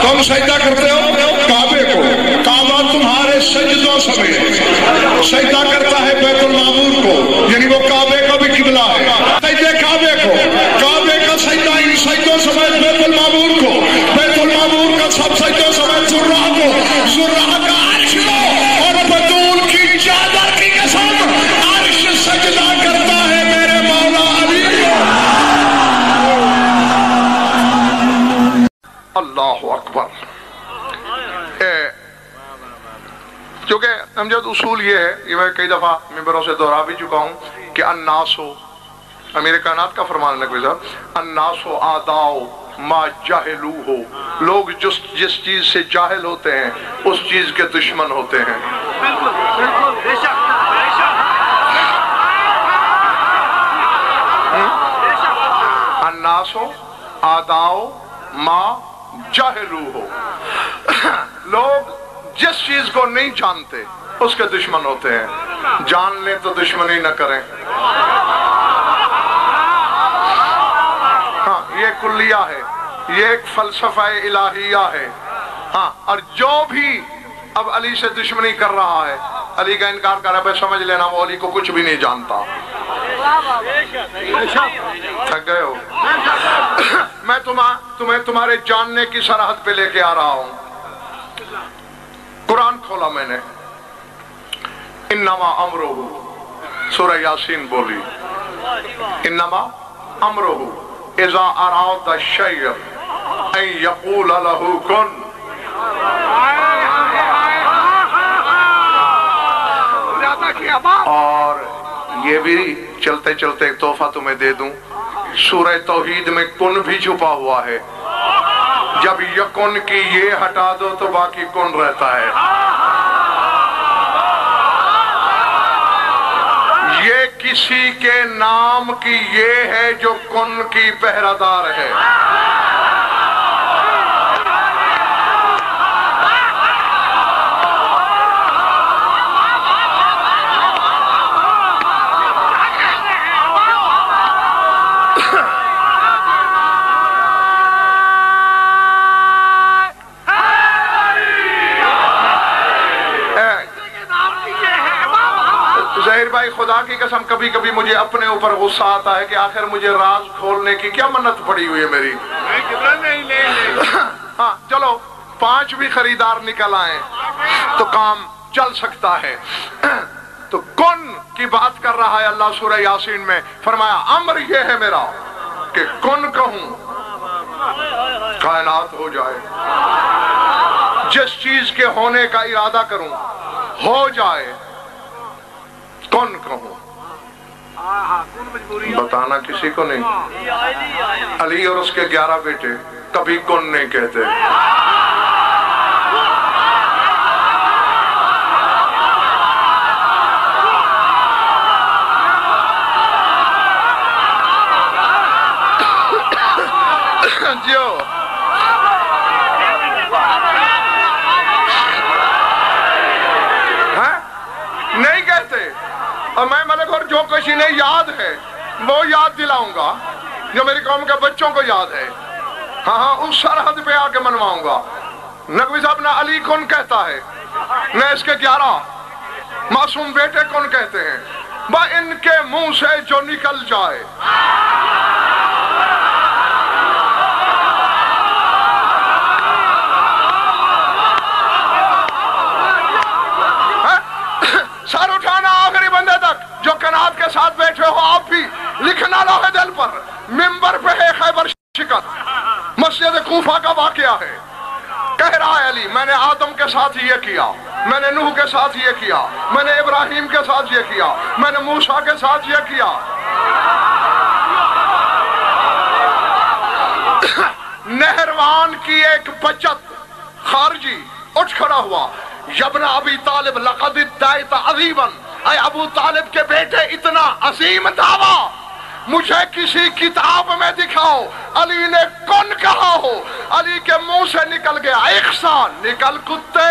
تم سجدہ کرتے ہو کعبے کو، کعبہ تمہارے سجدوں سمیت سجدہ کرتا ہے بیت المعمور کو، یعنی وہ کعبے کا بھی قبلہ ہے۔ سجدے کعبے کو، کعبے کا سجدہ ان سجدوں سمیت بیت المعمور کو، بیت المعمور کا سب سجدوں سمیت زرہ کو، زرہ کا عرش کو، اور بطول کی چادر کی قسم عرش سجدہ کرتا ہے میرے مولا علی۔ اللہ اکبر۔ چونکہ امجد اصول یہ ہے، یہ میں کئی دفعہ ممبروں سے دہرا بھی چکا ہوں کہ الناس امیر کائنات کا فرمان نقوی صاحب، الناس آداؤ ما جاہلو ہو، لوگ جس چیز سے جاہل ہوتے ہیں اس چیز کے دشمن ہوتے ہیں۔ الناس آداؤ ما جاہلو ہو، لوگ جس چیز کو نہیں جانتے اس کے دشمن ہوتے ہیں، جان لیں تو دشمنی نہ کریں۔ ہاں یہ کلیہ ہے، یہ ایک فلسفہ الہیہ ہے۔ ہاں اور جو بھی اب علی سے دشمنی کر رہا ہے، علی کا انکار کر رہا ہے، سمجھ لینا وہ علی کو کچھ بھی نہیں جانتا۔ تھک گئے ہو؟ میں تمہیں تمہارے جاننے کی سرحد پہ لے کے آ رہا ہوں۔ قرآن کھولا میں نے، انما امرہ، سورہ یاسین بولی، انما امرہ اذا اراد الشیء ان یقول لہ کن۔ اور یہ بھی چلتے چلتے ایک تحفہ تمہیں دے دوں، سورہ توحید میں کن بھی چھپا ہوا ہے، جب یکن کی یہ ہٹا دو تو باقی کن رہتا ہے۔ یہ کسی کے نام کی یہ ہے جو کن کی پہرہ دار ہے۔ بھائی خدا کی قسم کبھی کبھی مجھے اپنے اوپر غصہ آتا ہے کہ آخر مجھے راز کھولنے کی کیا منت پڑی ہوئی ہے میری۔ ہاں چلو 5 بھی خریدار نکل آئیں تو کام چل سکتا ہے۔ تو کن کی بات کر رہا ہے اللہ سورہ یاسین میں، فرمایا امر یہ ہے میرا کہ کن کہوں کائنات ہو جائے، جس چیز کے ہونے کا ارادہ کروں ہو جائے، کون کہوں، بتانا کسی کو نہیں۔ علی اور اس کے 11 بیٹے کبھی کون نہیں کہتے۔ جو نہیں کہتے، اور میں ملک اور جو کسی نے یاد ہے وہ یاد دلاؤں گا، جو میری قوم کے بچوں کو یاد ہے۔ ہاں اس سرحد پہ آ کے منواؤں گا۔ نقوی صاحب نہ علی کون کہتا ہے، نہ اس کے 11 معصوم بیٹے کون کہتے ہیں، با ان کے منہ سے جو نکل جائے۔ سر اٹھانا آخری بندے تک جو کنات کے ساتھ بیٹھے ہو، آپ بھی لکھنا لوہے دل پر، ممبر پہ ہے خیبر شکست، مسجد کوفہ کا واقعہ ہے۔ کہہ رہا ہے علی میں نے آدم کے ساتھ یہ کیا، میں نے نوح کے ساتھ یہ کیا، میں نے ابراہیم کے ساتھ یہ کیا، میں نے موسیٰ کے ساتھ یہ کیا۔ نہروان کی ایک بچت خارجی اٹھ کھڑا ہوا، یبن ابی طالب لقد ادعیت عظیما، اے ابو طالب کے بیٹے اتنا عظیم دعویٰ مجھے کسی کتاب میں دکھاؤ علی نے کون کہا ہو۔ علی کے منہ سے نکل گیا اخسا، نکل کتے۔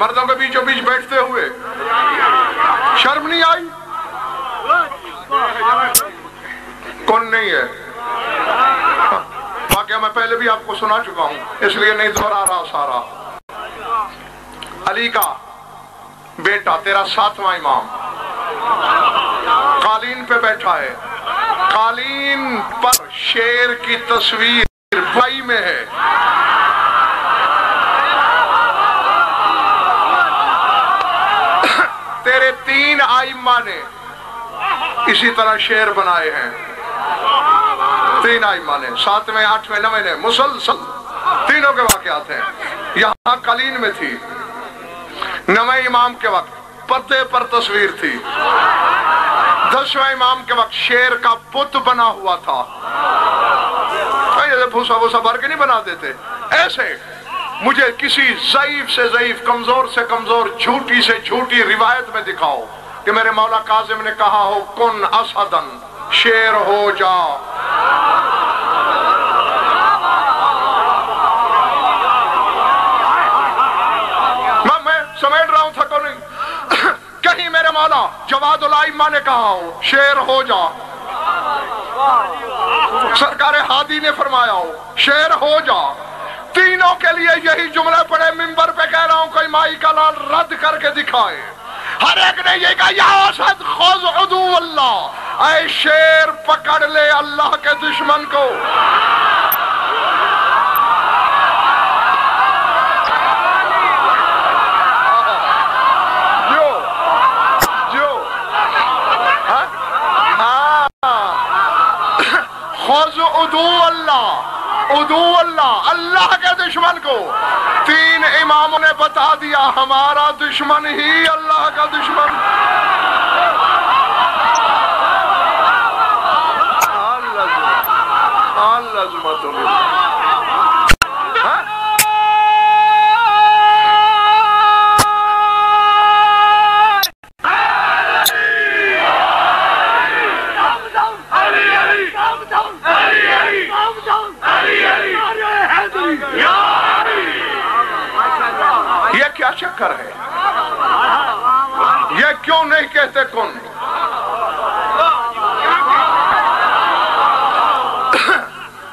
مردوں کے بیچوں بیچ بیٹھتے ہوئے شرم نہیں آئی؟ کون نہیں ہے؟ واقعہ میں پہلے بھی آپ کو سنا چکا ہوں، اس لیے نہیں دہرا رہا سارا۔ علی کا بیٹا تیرا 7واں امام قالین پہ بیٹھا ہے، قالین پر شیر کی تصویر بائی میں ہے۔ تیرے 3 ائمہ نے اسی طرح شیر بنائے ہیں، 3 ائمہ نے، 7ویں 8ویں 9ویں نے، مسلسل تینوں کے واقعات ہیں۔ یہاں قالین میں تھی، 9ویں امام کے وقت پردے پر تصویر تھی، 10ویں امام کے وقت شیر کا بت بنا ہوا تھا۔ ایسے بھوسا بھوسا بھر کے نہیں بنا دیتے، ایسے مجھے کسی ضعیف سے ضعیف، کمزور سے کمزور، جھوٹی سے جھوٹی روایت میں دکھاؤ کہ میرے مولا کاظم نے کہا ہو کن اسدن، شیر ہو جا۔ میں سمیٹ رہا ہوں، تھکو نہیں، کہیں میرے مولا جواد الائمہ نے کہا ہو شیر ہو جا، سرکار ہادی نے فرمایا ہو شیر ہو جا۔ تینوں کے لیے یہی جملے پڑے، منبر پہ کہہ رہا ہوں، کوئی مائی کا لال رد کر کے دکھائے۔ ہر ایک نے یہ کہا یا اسد خذ عدو اللہ، اے شیر پکڑ لے اللہ کے دشمن کو۔ خذ عدو اللہ، عدو اللہ، اللہ کے دشمن کو۔ 3 اماموں نے بتا دیا ہمارا دشمن ہی اللہ کا دشمن۔ یہ کیا چکر ہے؟ یہ کیوں نہیں کہتے کن؟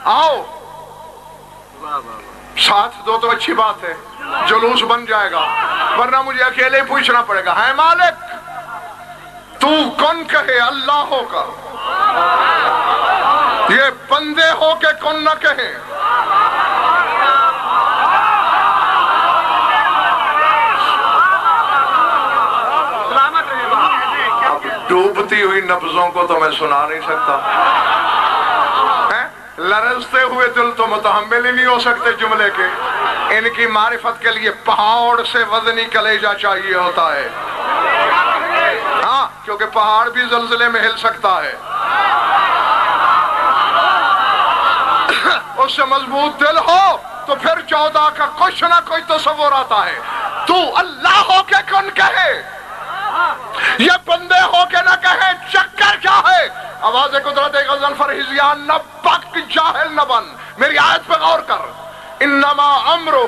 آؤ ساتھ دو تو اچھی بات ہے، جلوس بن جائے گا، ورنہ مجھے اکیلے ہی پوچھنا پڑے گا، ہے مالک تو کن کہے اللہ ہو کر، یہ بندے ہو کے کن نہ کہیں۔ ڈوبتی ہوئی نبضوں کو تو میں سنا نہیں سکتا، لرزتے ہوئے دل تو متحمل ہی نہیں ہو سکتے جملے کے۔ ان کی معرفت کے لیے پہاڑ سے وزنی کلیجہ چاہیے ہوتا ہے، ہاں کیونکہ پہاڑ بھی زلزلے میں ہل سکتا ہے، اس سے مضبوط دل ہو تو پھر 14 کا کچھ نہ کوئی تصور آتا ہے۔ تو اللہ ہو کے کن کہے، یہ بندے ہو کے نہ کہے، چکر کیا ہے؟ آواز قدرت غزل فرحیزیان نہ بک جاہل نہ بن، میری آیت پہ غور کر۔ انما امرہ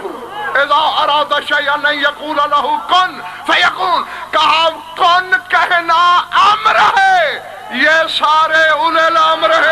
اذا اراد شیئا ان یقول لہ کن فیکون، کہا کن کہنا امر ہے، یہ سارے اولے الامر ہیں۔